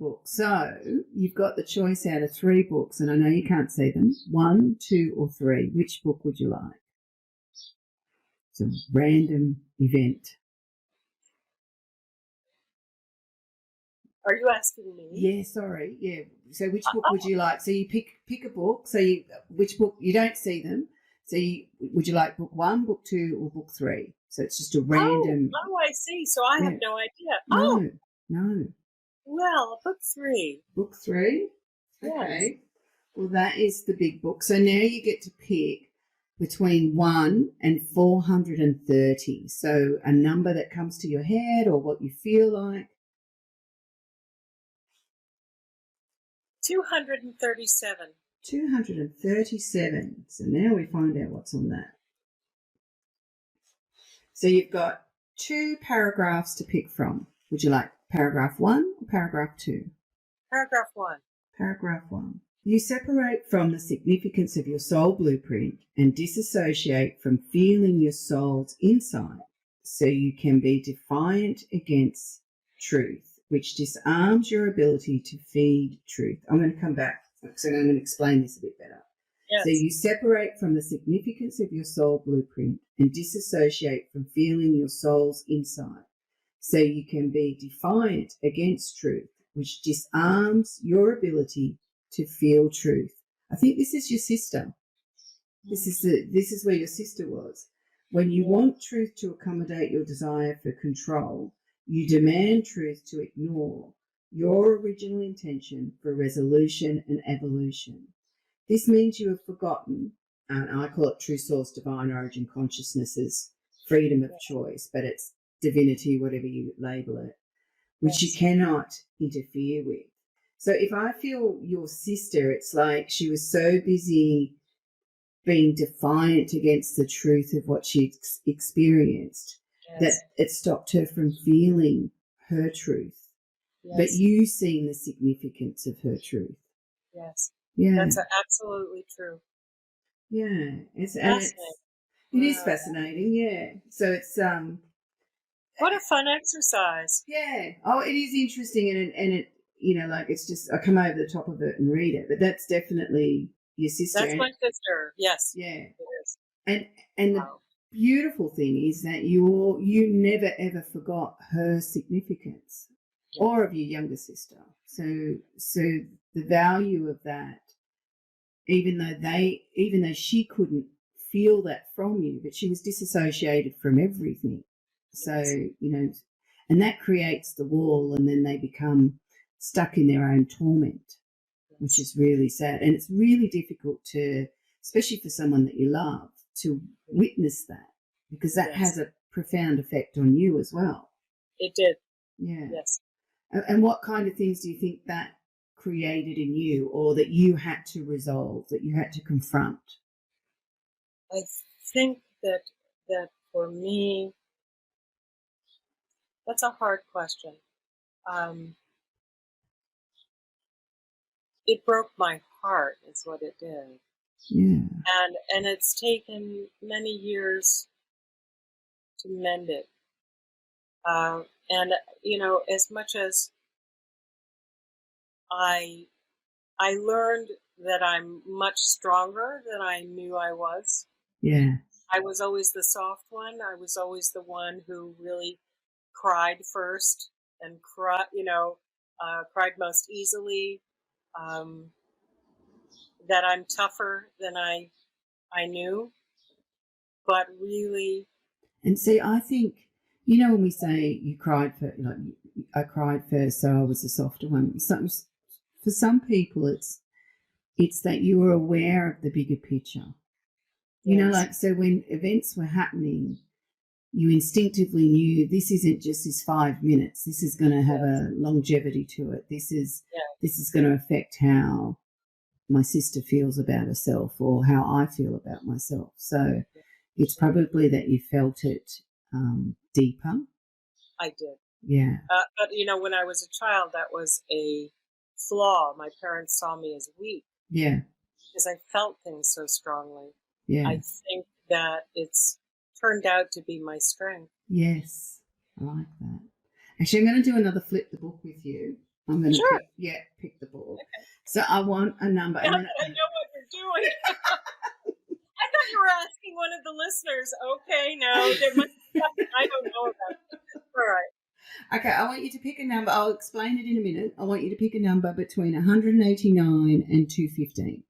book. So you've got the choice out of 3 books, and I know you can't see them. 1, 2, or 3. Which book would you like? It's a random event. Are you asking me? Yeah, sorry. Yeah. So which book would you like? So you pick a book. So which book, you don't see them. So would you like book 1, book 2, or book 3? So it's just a random. Oh, I see. So I have no idea. No. Well, book 3. Book 3? Yes. Okay. Well, that is the big book. So now you get to pick between 1 and 430. So a number that comes to your head or what you feel like. 237. 237. So now we find out what's on that. So you've got 2 paragraphs to pick from. Would you like paragraph 1 or paragraph 2? Paragraph 1. Paragraph 1. You separate from the significance of your soul blueprint and disassociate from feeling your soul's insight so you can be defiant against truth, which disarms your ability to feed truth. I'm going to come back, so I'm going to explain this a bit better. Yes. So you separate from the significance of your soul blueprint and disassociate from feeling your soul's insight so you can be defiant against truth, which disarms your ability to feel truth. I think this is your sister. This is where your sister was. When you want truth to accommodate your desire for control, you demand truth to ignore your original intention for resolution and evolution. This means you have forgotten, and I call it true source, divine origin consciousness's freedom of choice, but it's divinity, whatever you label it, which you cannot interfere with. So if I feel your sister, it's like she was so busy being defiant against the truth of what she experienced that it stopped her from feeling her truth. But you seen the significance of her truth. Yes. Yeah. That's absolutely true. Yeah. It is fascinating, yeah. So it's what a fun exercise. Yeah. Oh, it is interesting, and it like it's just I come over the top of it and read it, but that's definitely your sister. That's my sister. Yes. Yeah. It is. And the beautiful thing is that you never ever forgot her significance or of your younger sister. So the value of that, even though she couldn't feel that from you, but she was disassociated from everything. So, and that creates the wall, and then they become stuck in their own torment, which is really sad. And it's really difficult to, especially for someone that you love, to witness that, because that has a profound effect on you as well. It did. Yeah. Yes. And what kind of things do you think that created in you, or that you had to resolve, that you had to confront? I think that for me, that's a hard question. It broke my heart, is what it did. Yeah. And it's taken many years to mend it. And as much as I learned that I'm much stronger than I knew I was. Yeah. I was always the soft one. I was always the one who really cried first and cried most easily. That I'm tougher than I knew, but really. And see, I think, when we say you cried first, I cried first, so I was the softer one. For some people, it's that you were aware of the bigger picture. So when events were happening, you instinctively knew this isn't just this 5 minutes. This is going to have a longevity to it. This is going to affect how my sister feels about herself or how I feel about myself. So it's probably that you felt it deeper. I did. Yeah. But, when I was a child, that was a flaw. My parents saw me as weak. Yeah. Because I felt things so strongly. Yeah. I think that it's turned out to be my strength. Yes. I like that. Actually, I'm going to do another flip the book with you. I'm going to Sure. pick the book. So I want a number. Not that I know what you're doing. I thought you were asking one of the listeners. Okay, no, there must be something I don't know about. All right. Okay, I want you to pick a number. I'll explain it in a minute. I want you to pick a number between 189 and 215.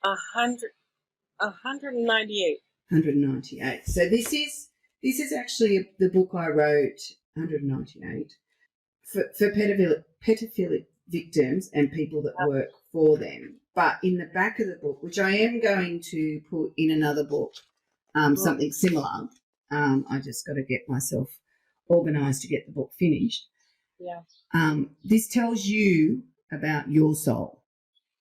198. 198. So this is actually the book I wrote, 198, for pedophilic victims and people that work for them. But in the back of the book, which I am going to put in another book, something similar, I just got to get myself organised to get the book finished. Yeah. This tells you about your soul.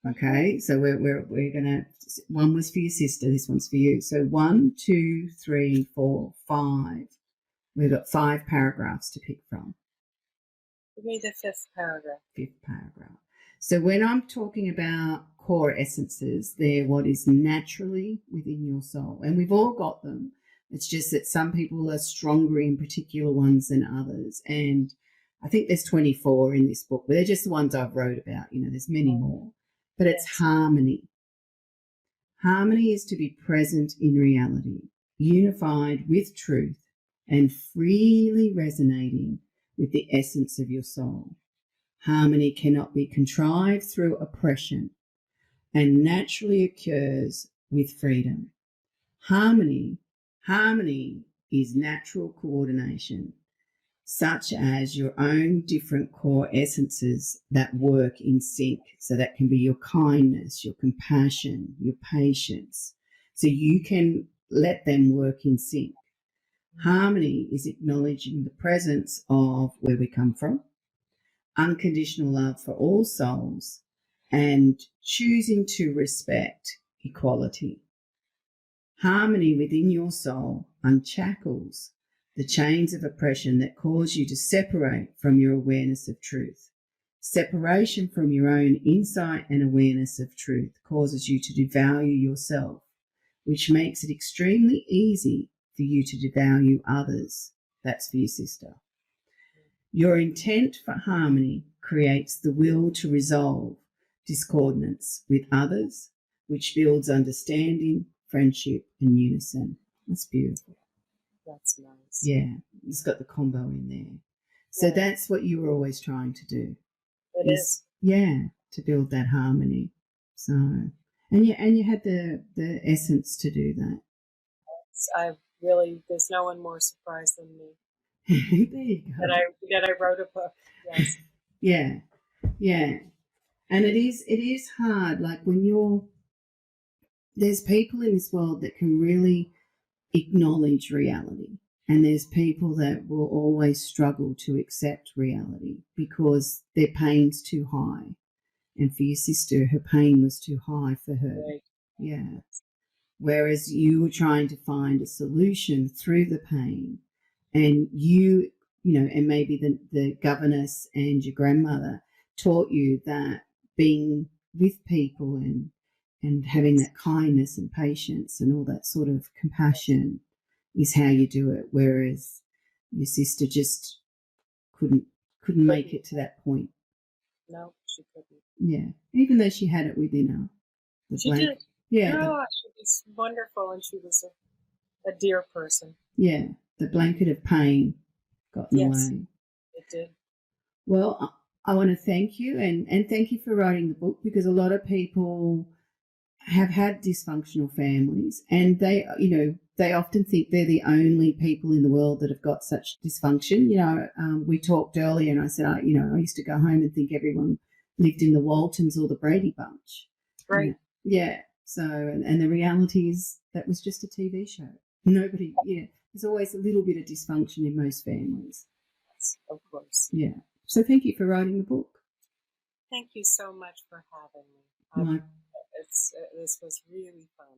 Okay, so we're gonna. One was for your sister. This one's for you. So 1, 2, 3, 4, 5. We've got 5 paragraphs to pick from. Give me the 5th paragraph. 5th paragraph. So when I'm talking about core essences, they're what is naturally within your soul, and we've all got them. It's just that some people are stronger in particular ones than others, and I think there's 24 in this book, but they're just the ones I've wrote about. There's many more. But it's harmony. Harmony is to be present in reality, unified with truth, and freely resonating with the essence of your soul. Harmony cannot be contrived through oppression and naturally occurs with freedom. Harmony is natural coordination, such as your own different core essences that work in sync. So that can be your kindness, your compassion, your patience. So you can let them work in sync. Harmony is acknowledging the presence of where we come from, unconditional love for all souls, and choosing to respect equality. Harmony within your soul unshackles the chains of oppression that cause you to separate from your awareness of truth. Separation from your own insight and awareness of truth causes you to devalue yourself, which makes it extremely easy for you to devalue others. That's for your sister. Your intent for harmony creates the will to resolve discordance with others, which builds understanding, friendship, and unison. That's beautiful. That's nice. Yeah, it's got the combo in there. So that's what you were always trying to do. It is. Yeah, to build that harmony. So, and you had the essence to do that. There's no one more surprised than me. There you go. That I wrote a book. Yes. Yeah. And it is hard. Like there's people in this world that can really acknowledge reality, and there's people that will always struggle to accept reality because their pain's too high. And for your sister, her pain was too high for her. Right. Yeah. Whereas you were trying to find a solution through the pain, and and maybe the governess and your grandmother taught you that being with people and having that kindness and patience and all that sort of compassion is how you do it, whereas your sister just couldn't make it to that point. No, she couldn't. Yeah, even though she had it within her. She did. Yeah. She was wonderful, and she was a dear person. Yeah, the blanket of pain got in the way. It did. Well, I want to thank you, and thank you for writing the book, because a lot of people have had dysfunctional families, and they often think they're the only people in the world that have got such dysfunction. We talked earlier, and I said, I used to go home and think everyone lived in the Waltons or the Brady Bunch. Right. Yeah. So, and the reality is that was just a TV show. Nobody, there's always a little bit of dysfunction in most families. Yes, of course. Yeah. So thank you for writing the book. Thank you so much for having me. This was really fun.